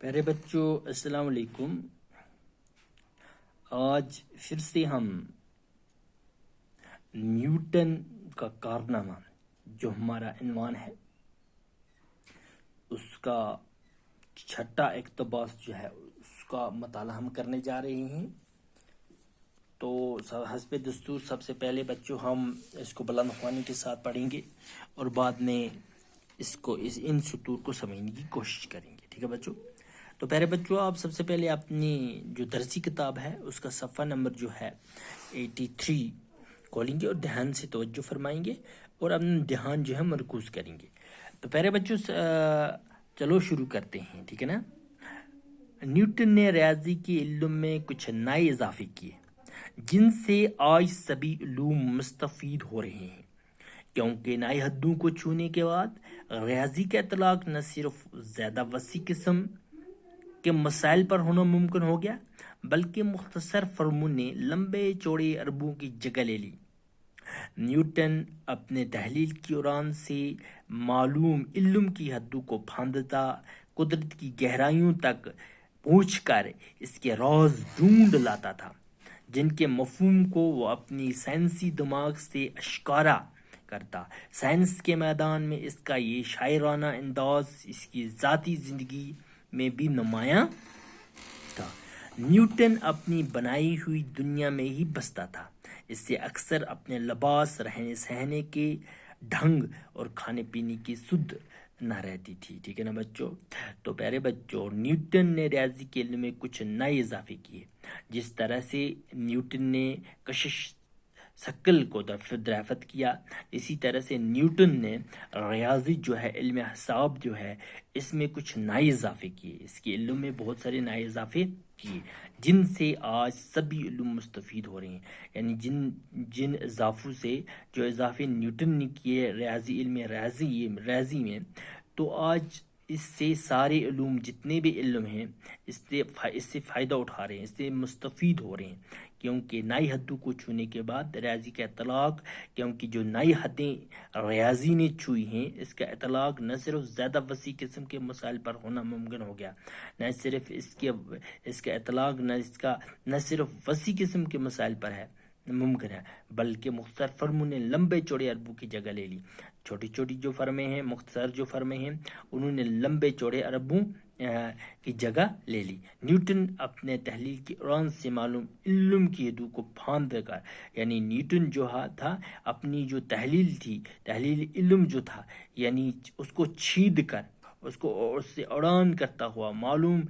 پیارے بچوں السلام علیکم۔ آج پھر سے ہم نیوٹن کا کارنامہ جو ہمارا عنوان ہے اس کا چھٹا اقتباس جو ہے اس کا مطالعہ ہم کرنے جا رہے ہیں۔ تو حسب دستور سب سے پہلے بچوں ہم اس کو بلند خوانی کے ساتھ پڑھیں گے اور بعد میں ان سطور کو سمجھنے کی کوشش کریں گے، ٹھیک ہے بچوں؟ تو پیارے بچوں آپ سب سے پہلے اپنی جو درسی کتاب ہے اس کا صفحہ نمبر جو ہے 83 کھولیں گے اور دھیان سے توجہ فرمائیں گے اور اپنا دھیان جو ہے مرکوز کریں گے۔ تو پیارے بچوں چلو شروع کرتے ہیں، ٹھیک ہے نا؟ نیوٹن نے ریاضی کے علم میں کچھ نئے اضافے کیے جن سے آج سبھی علوم مستفید ہو رہے ہیں، کیونکہ نئی حدوں کو چھونے کے بعد ریاضی کا اطلاق نہ صرف زیادہ وسیع قسم کے مسائل پر ہونا ممکن ہو گیا بلکہ مختصر فرموں نے لمبے چوڑے اربوں کی جگہ لے لی۔ نیوٹن اپنے تحلیل کی اڑان سے معلوم علم کی حدوں کو پھاندتا قدرت کی گہرائیوں تک پہنچ کر اس کے راز ڈھونڈ لاتا تھا جن کے مفہوم کو وہ اپنی سائنسی دماغ سے اشکارا کرتا۔ سائنس کے میدان میں اس کا یہ شاعرانہ انداز اس کی ذاتی زندگی میں بھی نمایاں تھا۔ نیوٹن اپنی بنائی ہوئی دنیا میں ہی بستا تھا، اس سے اکثر اپنے لباس، رہنے سہنے کے ڈھنگ اور کھانے پینے کی سدھ نہ رہتی تھی، ٹھیک ہے نا بچوں؟ تو پیارے بچوں نیوٹن نے ریاضی کے علم میں کچھ نئے اضافے کیے۔ جس طرح سے نیوٹن نے کشش ثقل کو دریافت کیا، اسی طرح سے نیوٹن نے ریاضی جو ہے علم حساب جو ہے اس میں کچھ نئے اضافے کیے، اس کے علم میں بہت سارے نئے اضافے کیے جن سے آج سبھی علوم مستفید ہو رہے ہیں۔ یعنی جن اضافوں سے جو اضافے نیوٹن نے کیے ریاضی میں تو آج اس سے سارے علوم جتنے بھی علم ہیں اس سے فائدہ اٹھا رہے ہیں، اس سے مستفید ہو رہے ہیں، کیونکہ نئی حدوں کو چھونے کے بعد ریاضی کا اطلاق، کیونکہ جو نئی حدیں ریاضی نے چھوئی ہیں اس کا اطلاق نہ صرف زیادہ وسیع قسم کے مسائل پر ہونا ممکن ہو گیا، نہ صرف اس کا اطلاق نہ صرف وسیع قسم کے مسائل پر ہے ممکن ہے بلکہ مختصر فرموں نے لمبے چوڑے اربوں کی جگہ لے لی۔ چھوٹی چھوٹی جو فرمیں ہیں، مختصر جو فرمیں ہیں، انہوں نے لمبے چوڑے اربوں کی جگہ لے لی۔ نیوٹن اپنے تحلیل کی اڑان سے معلوم علم کی حدوں کو پھاند کر، یعنی نیوٹن جو تھا اپنی جو تحلیل علم جو تھا یعنی اس کو چھید کر اس سے اڑان کرتا ہوا معلوم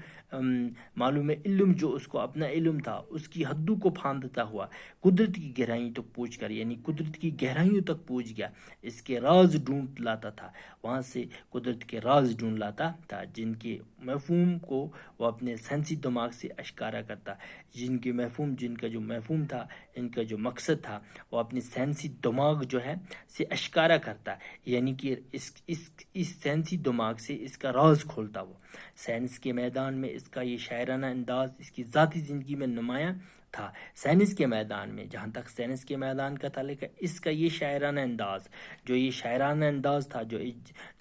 علم جو اس کو اپنا علم تھا اس کی حدوں کو پھاندتا ہوا قدرت کی گہرائیوں تک پہنچ کر، یعنی قدرت کی گہرائیوں تک پہنچ گیا، اس کے راز ڈھونڈ لاتا تھا، وہاں سے قدرت کے راز ڈھونڈ لاتا تھا جن کے مفہوم کو وہ اپنے سائنسی دماغ سے اشکارا کرتا، جن کا جو مفہوم تھا، ان کا جو مقصد تھا وہ اپنے سائنسی دماغ جو ہے سے اشکارا کرتا، یعنی کہ اس سائنسی دماغ سے اس کا راز کھولتا۔ وہ سائنس کے میدان میں اس کا یہ شاعرانہ انداز اس کی ذاتی زندگی میں نمایاں تھا۔ سائنس کے میدان میں، جہاں تک سائنس کے میدان کا تعلق ہے، اس کا یہ شاعرانہ انداز تھا،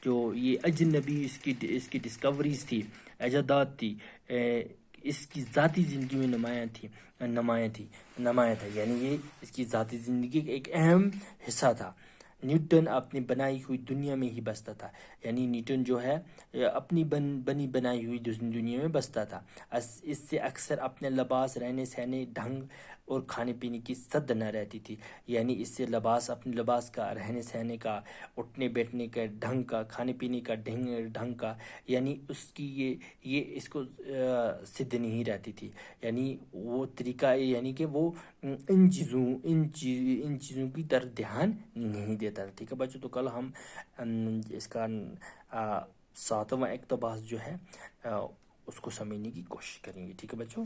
جو یہ اجنبی اس کی ڈسکوریز تھی، ایجادات تھی، اس کی ذاتی زندگی میں نمایاں تھا، یعنی یہ اس کی ذاتی زندگی کا ایک اہم حصہ تھا۔ نیوٹن اپنی بنائی ہوئی دنیا میں ہی بستا تھا، یعنی نیوٹن جو ہے اپنی بنائی ہوئی دنیا میں بستا تھا، اس سے اکثر اپنے لباس، رہنے سہنے ڈھنگ اور کھانے پینے کی سد نہ رہتی تھی، یعنی اس سے اپنے لباس کا، رہنے سہنے کا، اٹھنے بیٹھنے کا ڈھنگ کا، کھانے پینے کا ڈھنگ کا، یعنی اس کی یہ اس کو سدھ نہیں رہتی تھی، یعنی وہ طریقہ، یعنی کہ وہ ان چیزوں کی طرف دھیان نہیں دیتا تھا، ٹھیک ہے بچوں؟ تو کل ہم اس کا 7واں اقتباس جو ہے اس کو سمجھنے کی کوشش کریں گے، ٹھیک ہے بچوں؟